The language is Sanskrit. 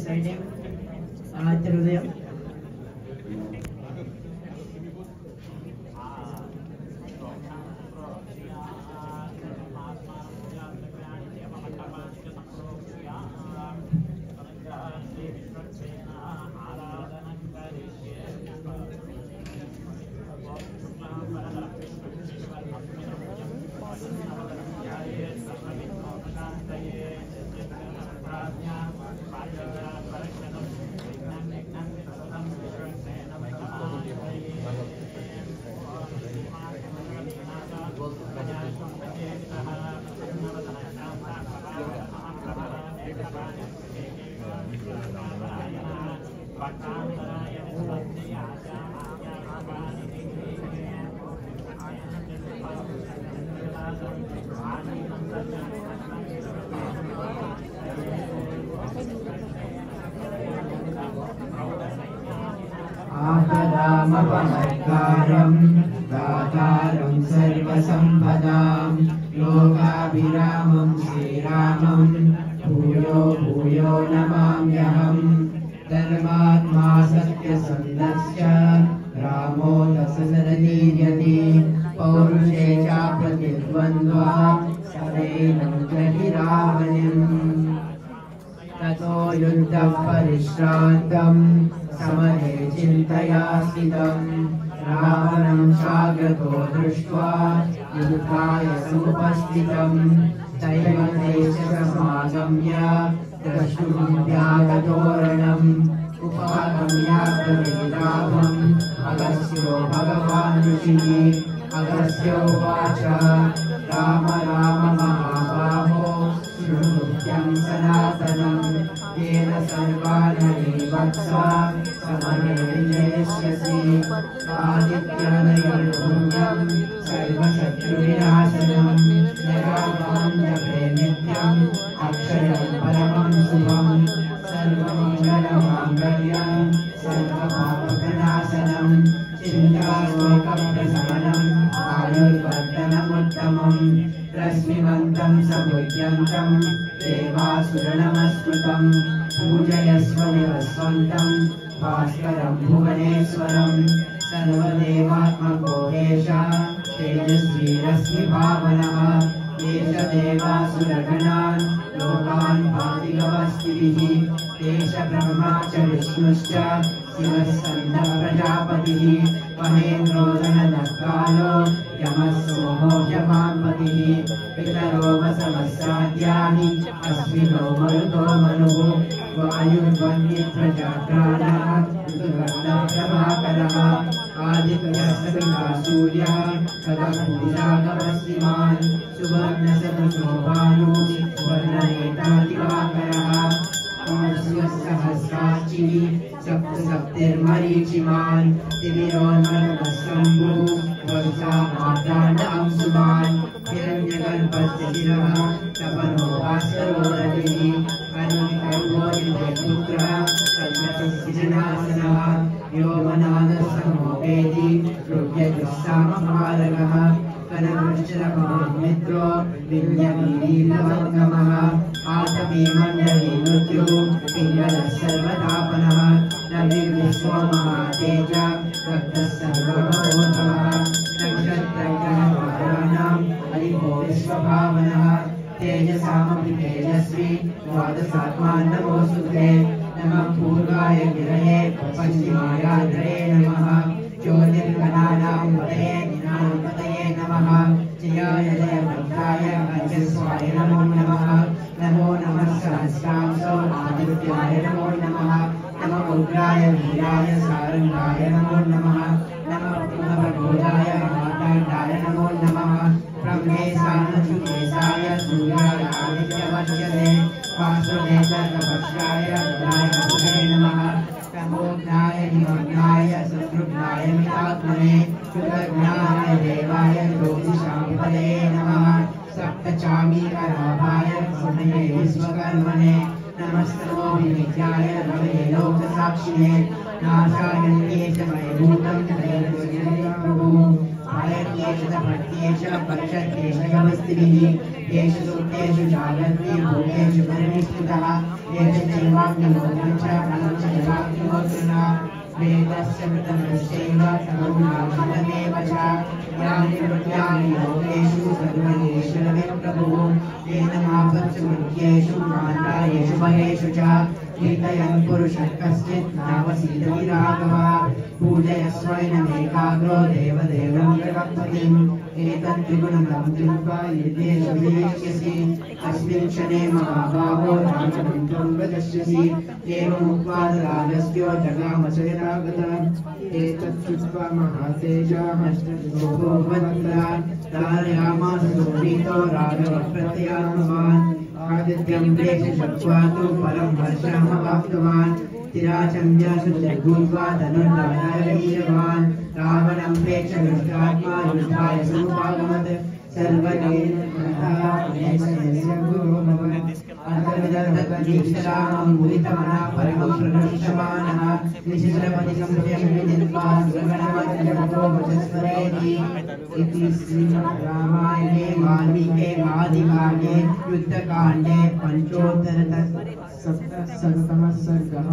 సైన్యం హృదయం आपदामपहर्तारं दातारं सर्वसम्पदां लोकाभिरामं श्रीरामं भूयो भूयो नमाम्यहम् धर्मात्मा सत्यसन्धश्च रामो दशरथीयते पौरुषे च प्रतिद्वन्द्वा सदैनं जहि रावणम् ततो युद्धं परिश्रान्तं समरे चिन्तया स्थितं रावणं चाग्रतो दृष्ट्वा युद्धाय समुपस्थितं दैवदेशसमागम्य द्रष्टुं व्यागतोरणम् उपागम्य प्रवेदाभम् अगस्त्यो भगवान् ऋषिः अगस्त्योवाच राम राम महाबाहो शृणुत्यं सनातनं येन सर्वाणि वत्सा समरे विजयिष्यसि आदित्यनयं पुण्यं सर्वशत्रुविनाशनं जरामरं जपे नित्यम् अक्षयं परमं शुभं सर्वमङ्गलमाङ्गल्यं सर्वपापप्रणाशनं चिन्ताशोकप्रशमनम् आयुर्वर्धनमुत्तमम् रश्मिमन्तं समुद्यन्तं देवासुरनमस्कृतं पूजयस्व विवस्वन्तं भास्करं भुवनेश्वरं सर्वदेवात्मको एष तेजस्वी रश्मिभावनः एष देवासुरगणान् लोकान् भाति गवस्तिभिः एष ब्रह्मा च विष्णुश्च शिवः स्कन्दः प्रजापतिः महेन्द्रो गणनकालो यमः सोमो यमापतिः पितरो वसवस्राद्यानि अश्विनो मरुतो मनुः वायुर्वह्निप्रजाप्राणः ऋतुवर्णप्रभाकरः आदित्यः सविता सूर्यः खगः पूषागमस्तिमान् सुवर्णसदृशो भानुः सुवर्णनेत्रादिवाकरः सहस्राक्षिः सप्तसप्तिर्मरीचिमान् तिमिरोन्मरुतशम्भुः वर्षामार्ताण्डं सुमान् हिरण्यगर्भस्य शिरः तपनो भास्करो रविः अरुणिपुत्रः सर्वसिजनासनः व्योमनादसमो वेदी रुद्रजुस्सामहारगः कनवृक्षरमो विन्यवीरीलवङ्गमः आतपी मण्डली मृत्युः पिङ्गलः सर्वतापनः रविर्विश्वो महातेज रक्तः सर्वभवोधवः नक्षत्रग्रहताराणाम् हरिभो विश्वभावनः तेजसामपि तेजस्वी द्वादशात्मा नमोऽस्तुते नमः पूर्वाय गिरये पश्चिमायाद्रये नमः ज्योतिर्गणानां पतये दिनानां नमः जयाय जय भद्राय अजस्वाय नमो नमः नमो नमः सहस्रांशो आदित्याय नमो नमः नमः उग्राय वीराय सारंगाय नमो नमः नमः पुनर्भोजाय माताण्डाय नमो नमः ब्रह्मेशानसुकेशाय सूर्याय आदित्यवर्चसे वासुदेवभक्षाय रुद्राय नमः तमोज्ञाय निमग्नाय शत्रुघ्नाय मितात्मने कृतज्ञाय देवाय ज्योतिषाम्पदे नमः सप्तचामीकराभाय समये विश्वकर्मणे नमस्तमो विनित्याय रवये लोकसाक्षिणे नाशायन्ये च वैभूतं त्रयं प्रभुः आयत्ये च भक्त्ये च पक्षत्ये च गमस्तिभिः येषु सूक्तेषु जागर्ति भूतेषु परिनिष्ठितः येषु चैवाग्निहोत्रं च फलं च जलाग्निहोत्रिणा वेदस्य मृतमश्चैव सर्वमेव च यानि प्रत्यानि लोकेषु सर्वैश्वरविप्रभुः एतमापत्सुमृत्येषु कान्तायेषु भयेषु च कीर्तयन् पुरुषः कश्चित् नावसीदति राघवः पूजयस्वैनमेकाग्रो देवदेवं जगत्पतिम् एतत् त्रिगुणं कृत्वा एतेषु विवेक्ष्यसि अस्मिन् क्षणे महाभावो राजपुत्रं वदस्यसि एवमुक्त्वा राजस्यो जगामशयरागतः एतत् श्रुत्वा महातेजः भगवत्ता तारयामास सुप्रीतो राघवः प्रत्यात्मवान् आदित्यं प्रेषयित्वा तु परं हर्षमवाप्तवान् तिराचन्द्यासु जगूत्वा धनुर्धारयीयवान् रावणं प्रेक्ष्य दुष्टात्मा युद्धाय समुपागमत् सर्वदीक्षरामं मुदितमनः परमं प्रदर्शमानः निशिचरपतिसंशयमित्वा सुरगणमध्यगतो वचस्वरेति इति श्रीरामायणे वाल्मीके आदिकाव्ये युद्धकाण्डे पंचोत्तरशततमः सर्गः।